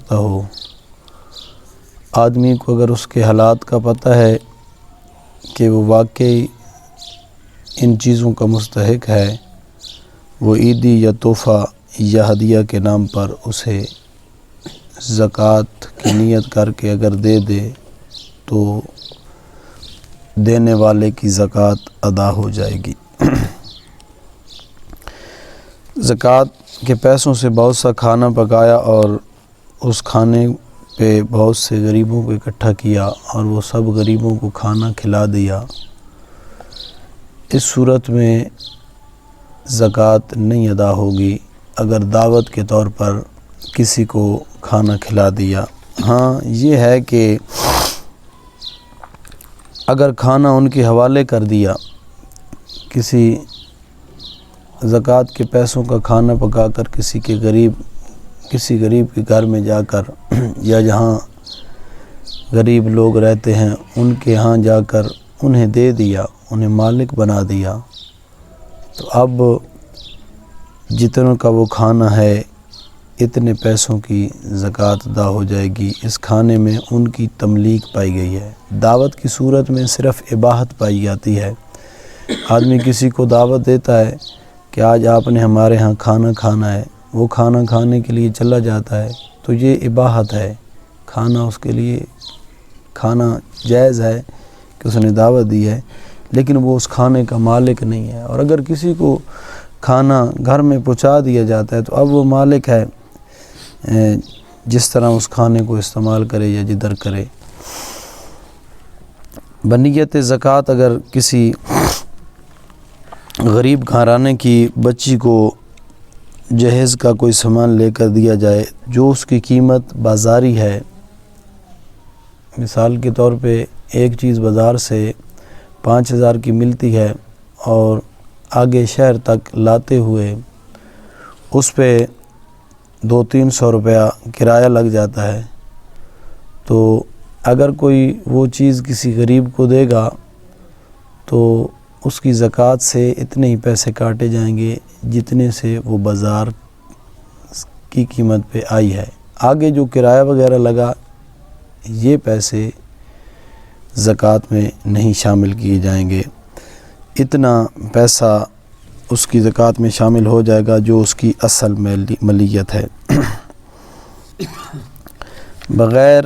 کرتا ہو۔ آدمی کو اگر اس کے حالات کا پتہ ہے کہ وہ واقعی ان چیزوں کا مستحق ہے، وہ عیدی یا تحفہ یا ہدیہ کے نام پر اسے زکوٰۃ کی نیت کر کے اگر دے دے تو دینے والے کی زکوٰۃ ادا ہو جائے گی۔ زکوٰۃ کے پیسوں سے بہت سا کھانا پکایا اور اس کھانے پہ بہت سے غریبوں کو اکٹھا کیا اور وہ سب غریبوں کو کھانا کھلا دیا، اس صورت میں زکوٰۃ نہیں ادا ہوگی اگر دعوت کے طور پر کسی کو کھانا کھلا دیا۔ ہاں یہ ہے کہ اگر کھانا ان کے حوالے کر دیا، کسی زکوٰۃ کے پیسوں کا کھانا پکا کر کسی غریب کے گھر میں جا کر یا جہاں غریب لوگ رہتے ہیں ان کے ہاں جا کر انہیں دے دیا، انہیں مالک بنا دیا، تو اب جتنوں کا وہ کھانا ہے اتنے پیسوں کی زکوٰۃ ادا ہو جائے گی۔ اس کھانے میں ان کی تملیک پائی گئی ہے۔ دعوت کی صورت میں صرف اباحت پائی جاتی ہے۔ آدمی کسی کو دعوت دیتا ہے کہ آج آپ نے ہمارے ہاں کھانا کھانا ہے، وہ کھانا کھانے کے لیے چلا جاتا ہے تو یہ اباحت ہے، کھانا اس کے لیے کھانا جائز ہے کہ اس نے دعوت دی ہے، لیکن وہ اس کھانے کا مالک نہیں ہے۔ اور اگر کسی کو کھانا گھر میں پہنچا دیا جاتا ہے تو اب وہ مالک ہے، جس طرح اس کھانے کو استعمال کرے یا جدھر کرے۔ بنیت زکوٰۃ اگر کسی غریب گھرانے کی بچی کو جہیز کا کوئی سامان لے کر دیا جائے جو اس کی قیمت بازاری ہے، مثال کے طور پہ ایک چیز بازار سے 5,000 کی ملتی ہے اور آگے شہر تک لاتے ہوئے اس پہ 200-300 روپیہ کرایہ لگ جاتا ہے، تو اگر کوئی وہ چیز کسی غریب کو دے گا تو اس کی زکوٰۃ سے اتنے ہی پیسے کاٹے جائیں گے جتنے سے وہ بازار کی قیمت پہ آئی ہے۔ آگے جو کرایہ وغیرہ لگا یہ پیسے زکوٰۃ میں نہیں شامل کیے جائیں گے، اتنا پیسہ اس کی زکوٰۃ میں شامل ہو جائے گا جو اس کی اصل ملیت ہے۔ بغیر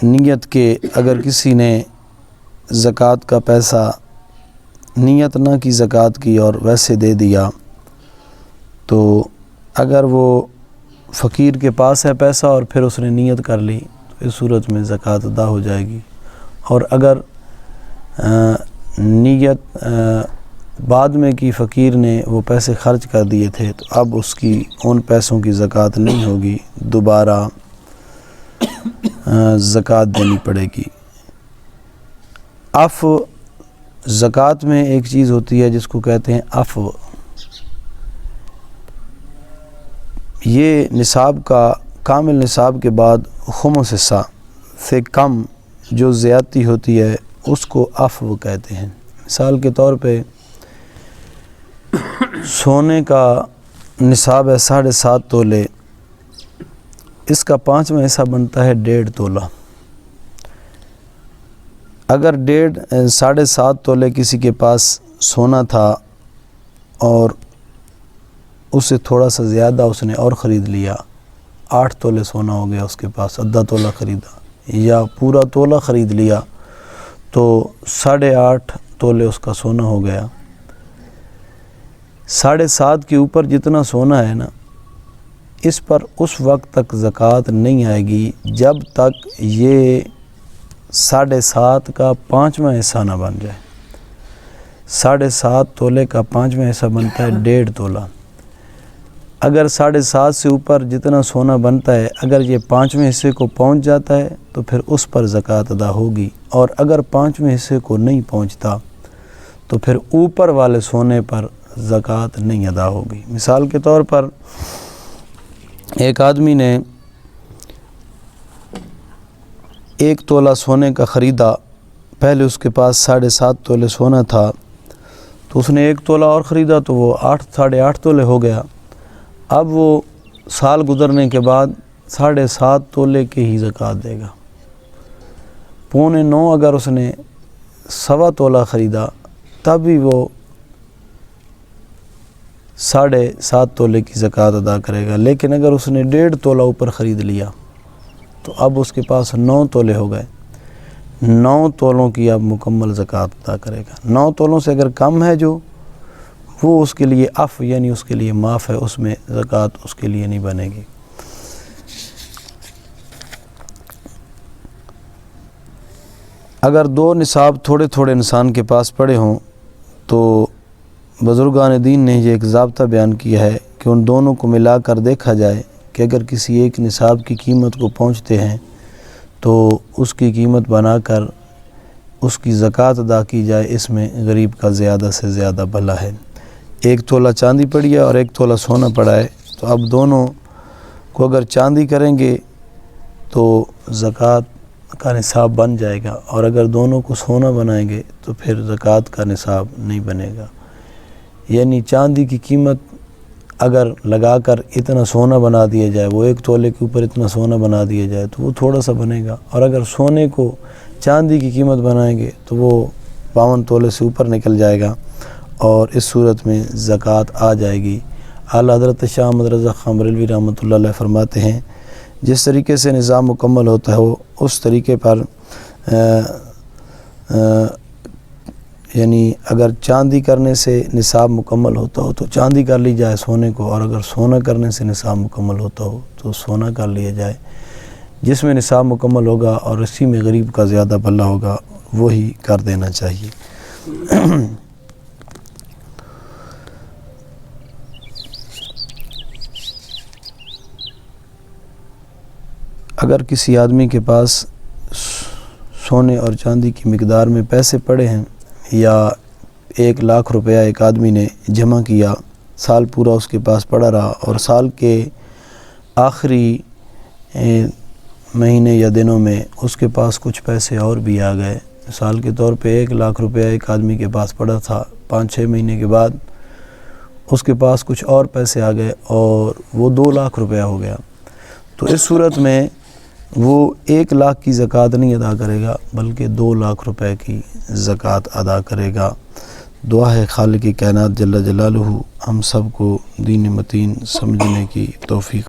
نیت کے اگر کسی نے زکوٰۃ کا پیسہ نیت نہ کی زکوٰۃ کی اور ویسے دے دیا، تو اگر وہ فقیر کے پاس ہے پیسہ اور پھر اس نے نیت کر لی تو اس صورت میں زکوٰۃ ادا ہو جائے گی۔ اور اگر نیت بعد میں کی فقیر نے وہ پیسے خرچ کر دیے تھے تو اب اس کی ان پیسوں کی زکوٰۃ نہیں ہوگی، دوبارہ زکوٰۃ دینی پڑے گی۔ عفو، زکوٰۃ میں ایک چیز ہوتی ہے جس کو کہتے ہیں عفو، یہ نصاب کا کامل نصاب کے بعد خمس حصہ سے کم جو زیادتی ہوتی ہے اس کو عفو کہتے ہیں۔ مثال کے طور پہ سونے کا نصاب ہے 7.5 تولے، اس کا 5واں حصہ بنتا ہے 1.5 تولہ۔ اگر 7.5 تولے کسی کے پاس سونا تھا اور اس سے تھوڑا سا زیادہ اس نے اور خرید لیا، 8 تولے سونا ہو گیا اس کے پاس، آدھا تولہ خریدا یا پورا تولہ خرید لیا تو 8.5 تولے اس کا سونا ہو گیا۔ 7.5 کے اوپر جتنا سونا ہے نا، اس پر اس وقت تک زکوٰۃ نہیں آئے گی جب تک یہ 7.5 کا 5واں حصہ نہ بن جائے۔ 7.5 تولے کا 5واں حصہ بنتا ہے 1.5 تولہ۔ اگر 7.5 سے اوپر جتنا سونا بنتا ہے اگر یہ 5ویں حصے کو پہنچ جاتا ہے تو پھر اس پر زکوٰۃ ادا ہوگی، اور اگر 5ویں حصے کو نہیں پہنچتا تو پھر اوپر والے سونے پر زکوٰۃ نہیں ادا ہوگی۔ مثال کے طور پر ایک آدمی نے 1 تولہ سونے کا خریدا، پہلے اس کے پاس 7.5 تولے سونا تھا تو اس نے 1 تولہ اور خریدا تو وہ 8.5 تولے ہو گیا۔ اب وہ سال گزرنے کے بعد 7.5 تولے کے ہی زکوٰۃ دے گا۔ 9.25 اگر اس نے 1.25 تولہ خریدا تب بھی وہ 7.5 تولے کی زکوٰۃ ادا کرے گا، لیکن اگر اس نے 1.5 تولہ اوپر خرید لیا تو اب اس کے پاس 9 تولے ہو گئے، 9 تولوں کی اب مکمل زکوٰۃ ادا کرے گا۔ 9 تولوں سے اگر کم ہے جو، وہ اس کے لیے یعنی اس کے لیے معاف ہے، اس میں زکوٰۃ اس کے لیے نہیں بنے گی۔ اگر 2 نصاب تھوڑے تھوڑے انسان کے پاس پڑے ہوں تو بزرگان دین نے یہ ایک ضابطہ بیان کیا ہے کہ ان دونوں کو ملا کر دیکھا جائے کہ اگر کسی ایک نصاب کی قیمت کو پہنچتے ہیں تو اس کی قیمت بنا کر اس کی زکوٰۃ ادا کی جائے، اس میں غریب کا زیادہ سے زیادہ بھلا ہے۔ 1 تولہ چاندی پڑی ہے اور 1 تولہ سونا پڑا ہے، تو اب دونوں کو اگر چاندی کریں گے تو زکوٰۃ کا نصاب بن جائے گا، اور اگر دونوں کو سونا بنائیں گے تو پھر زکوٰۃ کا نصاب نہیں بنے گا۔ یعنی چاندی کی قیمت اگر لگا کر اتنا سونا بنا دیا جائے، وہ 1 تولے کے اوپر اتنا سونا بنا دیا جائے تو وہ تھوڑا سا بنے گا، اور اگر سونے کو چاندی کی قیمت بنائیں گے تو وہ 52 تولے سے اوپر نکل جائے گا، اور اس صورت میں زکوٰۃ آ جائے گی۔ اعلیٰ حضرت شاہ احمد رضا خان بریلوی رحمۃ اللہ علیہ فرماتے ہیں جس طریقے سے نظام مکمل ہوتا ہے اس طریقے پر یعنی اگر چاندی کرنے سے نصاب مکمل ہوتا ہو تو چاندی کر لی جائے سونے کو، اور اگر سونا کرنے سے نصاب مکمل ہوتا ہو تو سونا کر لیا جائے۔ جس میں نصاب مکمل ہوگا اور اسی میں غریب کا زیادہ بھلا ہوگا وہی کر دینا چاہیے۔ اگر کسی آدمی کے پاس سونے اور چاندی کی مقدار میں پیسے پڑے ہیں، یا 1 لاکھ روپیہ ایک آدمی نے جمع کیا، سال پورا اس کے پاس پڑا رہا، اور سال کے آخری مہینے یا دنوں میں اس کے پاس کچھ پیسے اور بھی آ گئے، مثال کے طور پہ 1 لاکھ روپیہ ایک آدمی کے پاس پڑا تھا، 5-6 مہینے کے بعد اس کے پاس کچھ اور پیسے آ گئے اور وہ 2 لاکھ روپیہ ہو گیا، تو اس صورت میں وہ 1 لاکھ کی زکوٰۃ نہیں ادا کرے گا بلکہ 2 لاکھ روپے کی زکوٰۃ ادا کرے گا۔ دعا ہے خالق کائنات جل جلالہ ہم سب کو دین متین سمجھنے کی توفیق